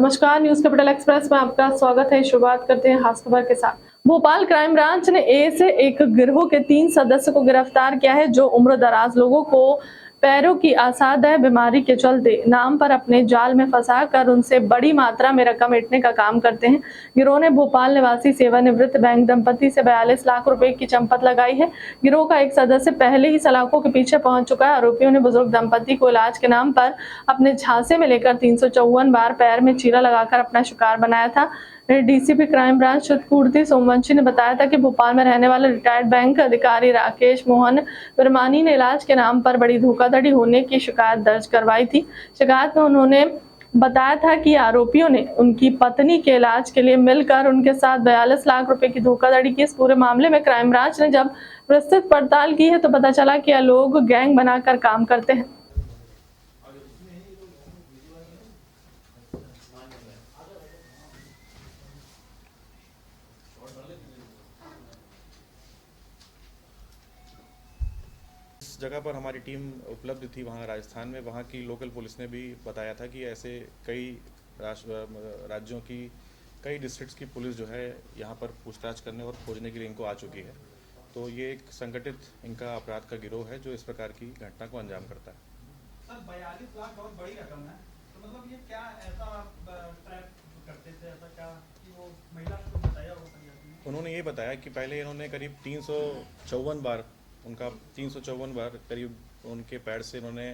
नमस्कार, news capital express में आपका स्वागत है। शुरुआत करते हैं खास खबर के साथ। भोपाल क्राइम ब्रांच ने ए से एक गिरोह के 3 सदस्यों को गिरफ्तार किया है, जो उम्र दराज लोगों को पैरों की असाध्य बीमारी के चलते नाम पर अपने जाल में फंसाकर उनसे बड़ी मात्रा में रकम ऐंठने का काम करते हैं। गिरोह ने भोपाल निवासी सेवानिवृत्त बैंक दंपति से 42 लाख रुपए की चंपत लगाई है। गिरोह का एक सदस्य पहले ही सलाखों के पीछे पहुंच चुका है। आरोपियों ने बुजुर्ग दंपति को इलाज के नाम पर अपने झांसे में लेकर 354 बार पैर में चीरा लगाकर अपना शिकार बनाया था। डीसीपी क्राइम ब्रांच चित्रकूर्ति सोमवंशी ने बताया था कि भोपाल में रहने वाले रिटायर्ड बैंक अधिकारी राकेश मोहन वर्मानी ने इलाज के नाम पर बड़ी धोखाधड़ी होने की शिकायत दर्ज करवाई थी। शिकायत में उन्होंने बताया था कि आरोपियों ने उनकी पत्नी के इलाज के लिए मिलकर उनके साथ 42 लाख रुपए की धोखाधड़ी की। इस पूरे मामले में क्राइम ब्रांच ने जब विस्तृत पड़ताल की है तो पता चला कि यह लोग गैंग बनाकर काम करते हैं। इस जगह पर हमारी टीम उपलब्ध थी वहाँ राजस्थान में। वहाँ की लोकल पुलिस ने भी बताया था कि ऐसे कई राज्यों की कई डिस्ट्रिक्ट्स की पुलिस जो है यहाँ पर पूछताछ करने और खोजने के लिए इनको आ चुकी है। तो ये एक संगठित इनका अपराध का गिरोह है जो इस प्रकार की घटना को अंजाम करता है। सर 42 लाख बहुत बड़ी रकम है, तो मतलब ये क्या ऐसा ट्रैप करते थे, ऐसा क्या कि वो महिला को बताया होगा? उन्होंने ये बताया कि पहले इन्होंने करीब 354 बार करीब उनके पैर से इन्होंने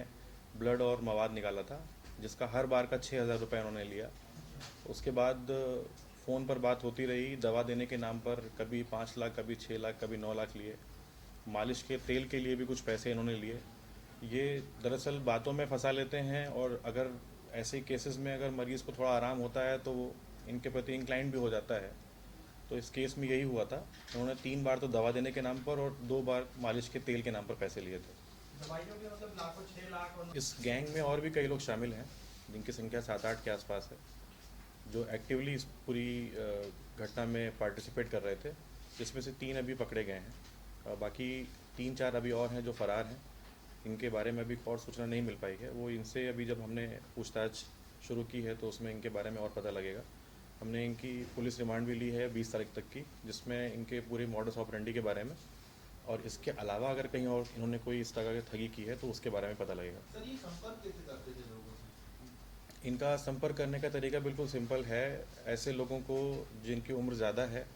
ब्लड और मवाद निकाला था, जिसका हर बार का 6,000 रुपये इन्होंने लिया। उसके बाद फ़ोन पर बात होती रही, दवा देने के नाम पर कभी 5 लाख, कभी 6 लाख, कभी 9 लाख लिए। मालिश के तेल के लिए भी कुछ पैसे इन्होंने लिए। ये दरअसल बातों में फंसा लेते हैं, और अगर ऐसे केसेस में अगर मरीज़ को थोड़ा आराम होता है तो वो इनके प्रति इंक्लाइंड भी हो जाता है। तो इस केस में यही हुआ था। उन्होंने 3 बार तो दवा देने के नाम पर और 2 बार मालिश के तेल के नाम पर पैसे लिए थे। दवाइयों के मतलब लाखों, 6 लाख। और इस गैंग में और भी कई लोग शामिल हैं, जिनकी संख्या 7-8 के आसपास है, जो एक्टिवली इस पूरी घटना में पार्टिसिपेट कर रहे थे, जिसमें से 3 अभी पकड़े गए हैं। बाकी 3-4 अभी और हैं जो फ़रार हैं। इनके बारे में अभी और सूचना नहीं मिल पाई है। वो इनसे अभी जब हमने पूछताछ शुरू की है तो उसमें इनके बारे में और पता लगेगा। हमने इनकी पुलिस रिमांड भी ली है 20 तारीख तक की, जिसमें इनके पूरे मॉडस ऑपरेंडी के बारे में और इसके अलावा अगर कहीं और इन्होंने कोई इस तरह की ठगी की है तो उसके बारे में पता लगेगा। सर ये संपर्क कैसे करते थे लोगों से? इनका संपर्क करने का तरीका बिल्कुल सिंपल है। ऐसे लोगों को जिनकी उम्र ज़्यादा है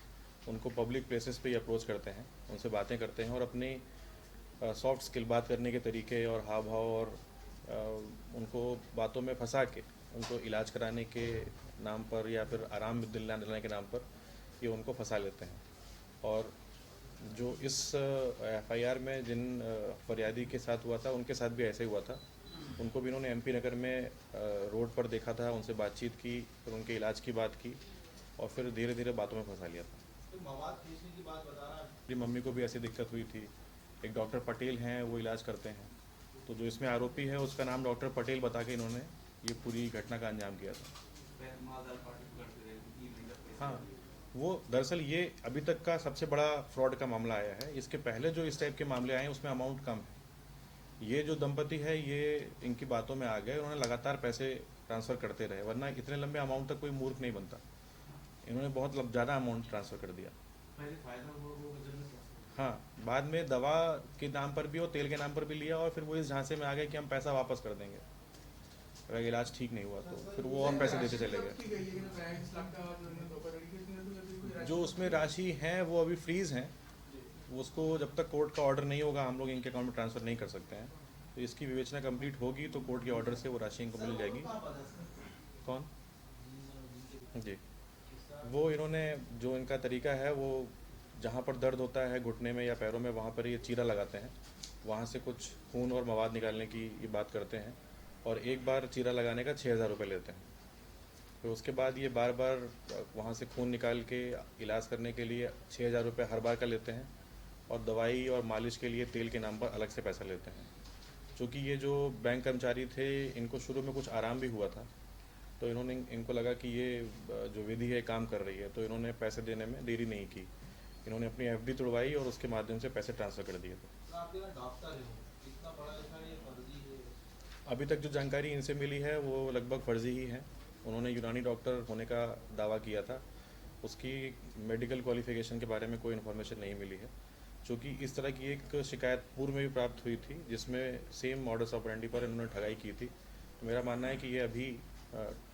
उनको पब्लिक प्लेसेस पे ही अप्रोच करते हैं, उनसे बातें करते हैं और अपनी सॉफ्ट स्किल बात करने के तरीके और हाव भाव और उनको बातों में फंसा के उनको इलाज कराने के नाम पर या फिर आराम दिलाने के नाम पर ये उनको फंसा लेते हैं। और जो इस एफआईआर में जिन फरियादी के साथ हुआ था उनके साथ भी ऐसे ही हुआ था। उनको भी इन्होंने एमपी नगर में रोड पर देखा था, उनसे बातचीत की, फिर उनके इलाज की बात की और फिर धीरे धीरे बातों में फंसा लिया था। तो मवाद खींचने की बात बता रहा है। मेरी मम्मी को भी ऐसी दिक्कत हुई थी। एक डॉक्टर पटेल हैं, वो इलाज करते हैं। तो जो इसमें आरोपी है उसका नाम डॉक्टर पटेल बता के इन्होंने ये पूरी घटना का अंजाम किया था। हाँ, वो दरअसल ये अभी तक का सबसे बड़ा फ्रॉड का मामला आया है। इसके पहले जो इस टाइप के मामले आए हैं उसमें अमाउंट कम है। ये जो दंपति है ये इनकी बातों में आ गए, उन्होंने लगातार पैसे ट्रांसफ़र करते रहे, वरना इतने लंबे अमाउंट तक कोई मूर्ख नहीं बनता। इन्होंने बहुत ज़्यादा अमाउंट ट्रांसफ़र कर दिया। हाँ, बाद में दवा के नाम पर भी और तेल के नाम पर भी लिया और फिर वो इस झांसे में आ गए कि हम पैसा वापस कर देंगे अगर इलाज ठीक नहीं हुआ तो। फिर वो और पैसे देते चले गए। जो उसमें राशि है वो अभी फ्रीज़ हैं, उसको जब तक कोर्ट का ऑर्डर नहीं होगा हम लोग इनके अकाउंट में ट्रांसफ़र नहीं कर सकते हैं। तो इसकी विवेचना कंप्लीट होगी तो कोर्ट के ऑर्डर से वो राशि इनको मिल जाएगी। कौन जी, वो इन्होंने जो इनका तरीका है वो जहाँ पर दर्द होता है घुटने में या पैरों में वहाँ पर ये चीरा लगाते हैं, वहाँ से कुछ खून और मवाद निकालने की ये बात करते हैं और एक बार चीरा लगाने का 6,000 रुपये लेते हैं। फिर उसके बाद ये बार बार वहाँ से खून निकाल के इलाज करने के लिए 6,000 रुपये हर बार का लेते हैं और दवाई और मालिश के लिए तेल के नाम पर अलग से पैसा लेते हैं। चूँकि ये जो बैंक कर्मचारी थे इनको शुरू में कुछ आराम भी हुआ था, तो इनको लगा कि ये जो विधि है काम कर रही है, तो इन्होंने पैसे देने में देरी नहीं की। इन्होंने अपनी एफडी तुड़वाई और उसके माध्यम से पैसे ट्रांसफ़र कर दिए थे। अभी तक जो जानकारी इनसे मिली है वो लगभग फर्जी ही है। उन्होंने यूनानी डॉक्टर होने का दावा किया था। उसकी मेडिकल क्वालिफ़िकेशन के बारे में कोई इन्फॉर्मेशन नहीं मिली है। चूँकि इस तरह की एक शिकायत पूर्व में भी प्राप्त हुई थी जिसमें सेम मॉडस ऑपरेंडी पर इन्होंने ठगाई की थी। तो मेरा मानना है कि ये अभी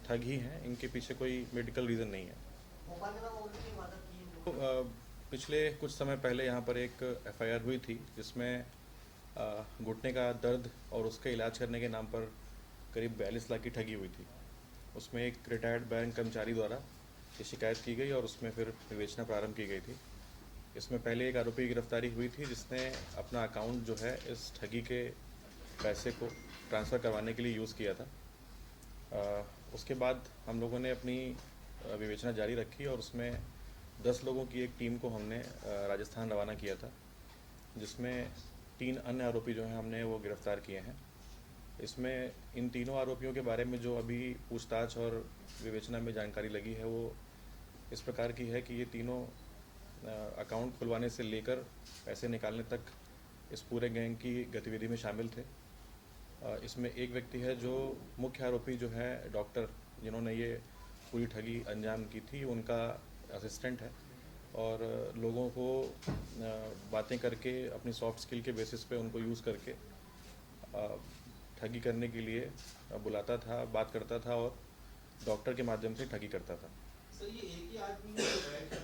ठग ही हैं, इनके पीछे कोई मेडिकल रीज़न नहीं है। पिछले कुछ समय पहले यहाँ पर एक एफआईआर हुई थी जिसमें घुटने का दर्द और उसके इलाज करने के नाम पर करीब 42 लाख की ठगी हुई थी। उसमें एक रिटायर्ड बैंक कर्मचारी द्वारा ये शिकायत की गई और उसमें फिर विवेचना प्रारंभ की गई थी। इसमें पहले एक आरोपी की गिरफ्तारी हुई थी जिसने अपना अकाउंट जो है इस ठगी के पैसे को ट्रांसफ़र करवाने के लिए यूज़ किया था। उसके बाद हम लोगों ने अपनी विवेचना जारी रखी और उसमें 10 लोगों की एक टीम को हमने राजस्थान रवाना किया था, जिसमें 3 अन्य आरोपी जो हैं हमने वो गिरफ़्तार किए हैं। इसमें इन तीनों आरोपियों के बारे में जो अभी पूछताछ और विवेचना में जानकारी लगी है वो इस प्रकार की है कि ये तीनों अकाउंट खुलवाने से लेकर पैसे निकालने तक इस पूरे गैंग की गतिविधि में शामिल थे। इसमें एक व्यक्ति है जो मुख्य आरोपी जो है डॉक्टर जिन्होंने ये पूरी ठगी अंजाम की थी, उनका असिस्टेंट है और लोगों को बातें करके अपनी सॉफ्ट स्किल के बेसिस पे उनको यूज़ करके ठगी करने के लिए बुलाता था, बात करता था और डॉक्टर के माध्यम से ठगी करता था। सर ये एक ही आदमी जो ऐड